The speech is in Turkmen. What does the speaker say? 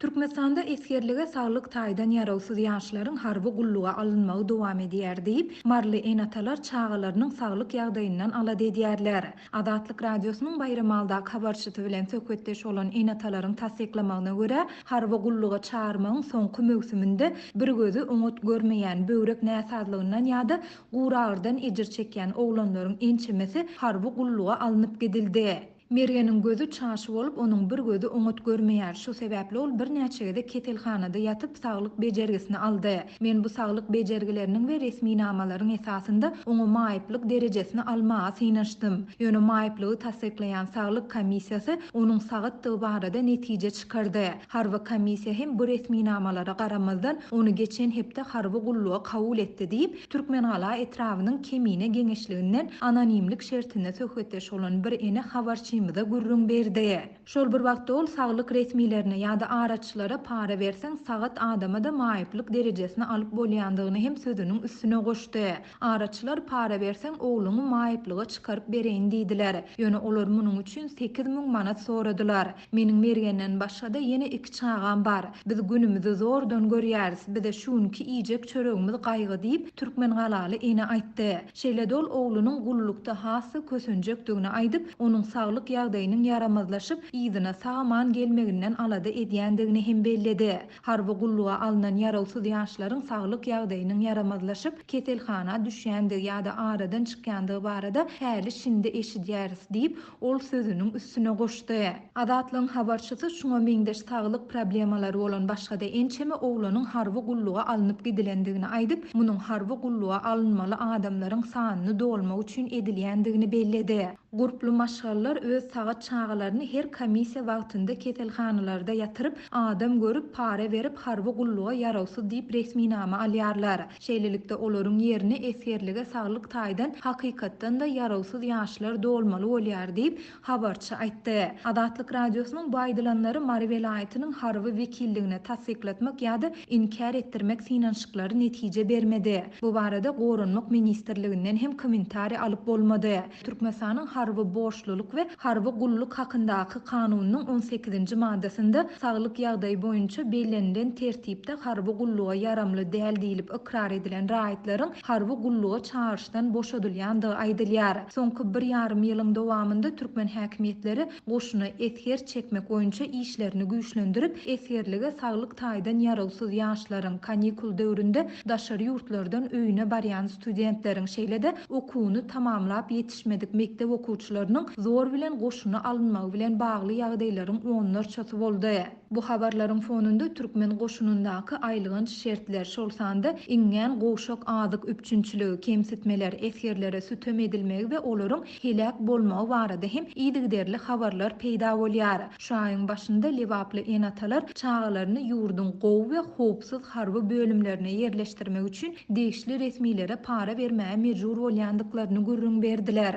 Türkmenistanda eskerlige sağlık taýdan ýarawsyz ýaşlaryň harby gulluga alynmagy dowam edýär diýip, marly enatalar çağalarynyň sağlyk ýagdaýyndan alady edýärler. Adatlyk radiosynyň bayramaldaky habarçysy bilen söhbetdeş bolan enatalaryň tasdiklamagyna görä, harby gulluga çağırmagyň soňky mövsüminde bir gözü öňet görmeýän böwrek näsadlygyndan ýa-da guragyrdan ejir çekýän oglanlaryň ençemesi harby gulluga alınıp gidildi. Mergeniň gözü çaşy bolup, onuň bir gözü öňet görmeýär. Şu sebäpli ol bir näçegede ketelhanada ýatyp saglyk bejergisini aldy. Men bu saglyk bejergileriniň we resmi namalaryň esasynda oňa maýyplyk derejesini almaga synaşdym. Ýöne maýyplygy tasdiklaýan saglyk komissiýasy onuň sagatdygy barada netije çykardy. Harby komissiýa hem bu resmi namalara garamazdan onu geçen hepde harby gulluga kabul etdi diýip, Türkmen hala etrawynyň kemine geňeşliginden anonimlik şertinde söhbetdeş bolan bir ene habarçy da gurrun berdi. Şol bir wagtda ol saglyk resmilerine ýa-da araçylara para berseň sagat adama da maýyplyk derejesini alyp bolýandygyny hem sözüniň üstüne goşdy. Araçylar para berseň ogluňy maýyplyga çykaryp bereýin diýdiler. Ýöne olar munyň üçin 8000 manat soradylar. Meniň mergenden başga da ýene 2 çagam bar. Biz günümüzi zordan görýäris. Bize şunki iýjek çöregimiz gaýgy diýip Türkmen galaly ene aýtdy. Şeýle dol oglunyň gullukda hasy kösünjekdigini aýdyp, onuň saglyk ýagdaýynyň yaramazlaşyp, ýygyna sagaman gelmeginden alady edýändigini hem belledi. Harby gulluga alynan ýarawsyz ýaşlaryň saglyk ýagdaýynyň yaramazlaşyp, ketelhana düşýändigi ýa-da aradan çykýandygy barada häli şinde eşidýäris diýip, ol sözüniň üstüne goşdy. Adatlyň habarçysy şuňa meňdeş saglyk problemalary bolan başga da ençeme oglanyň harby gulluga alınıp gidilendigini aýdyp, munyň harby gulluga alynmaly adamlaryň sanyny dolmak üçin edilýändigini belledi. Gurplu maşgallar öz sagat çağalaryny her komissiýa wagtynda ketelhanalarda ýatyryp, adam görüp para berip harby gulluga ýarawsyz diýip resmi nama alýarlar. Şeýlelikde olaryň ýerine eskerlige saglyk taýdan hakykatdan da ýarawsyz ýaşlar dolmaly bolýar diýip habarçy aýtdy. Adatlyk radiosynyň bu aýdylanlary Mari welaýatynyň harby wekilligine tasdiklatmak ýa-da inkar etdirmek synanşyklary netije bermedi. Bu barada Gorunmak ministrliginden hem kommentari alyp bolmady. Türkmenistanyň harby boşluluk we harby gulluk hakyndaky kanunyň 18-nji maddesinde saglyk ýagdaýy boýunça bellenlen tertipde harby gulluga yaramly däl diýilip ikrar edilen raýatlaryň harby gulluga çağırşdan boşadylýandygy aýdylýar. Soňky 1,5 ýylyň dowamında Türkmen häkimetleri goşuny ether çekmek boýunça işlerini güýçlendirip, etherlige saglyk taýdan ýarawsyz ýaşlaryň kanikul döwründe daşary ýurtlardan öýüne barýan studentleriň şeýle-de okuwyny tamamlap ýetişmedik mektep okuwçylarynyň zor bilen goşuna alınmagy bilen bagly ýagdaýlaryň onlarçasy boldy. Bu habarlaryň fonunda Türkmen goşunundaky aýlygynç şertler şolsanda iňňen goşak azyk üpçünçiligi, kemsitmeler, eskerlere sütöm edilmegi we olaryň helak bolmagy barada hem ýygyderli habarlar peýda bolýar. Şu aýyň başynda lewaply enatalar çağalaryny ýurdun gowy we howpsuz harby bölümlerine ýerleşdirmek üçin degişli resmiýlere para bermäge mejbur bolýandyklaryny görüň berdiler.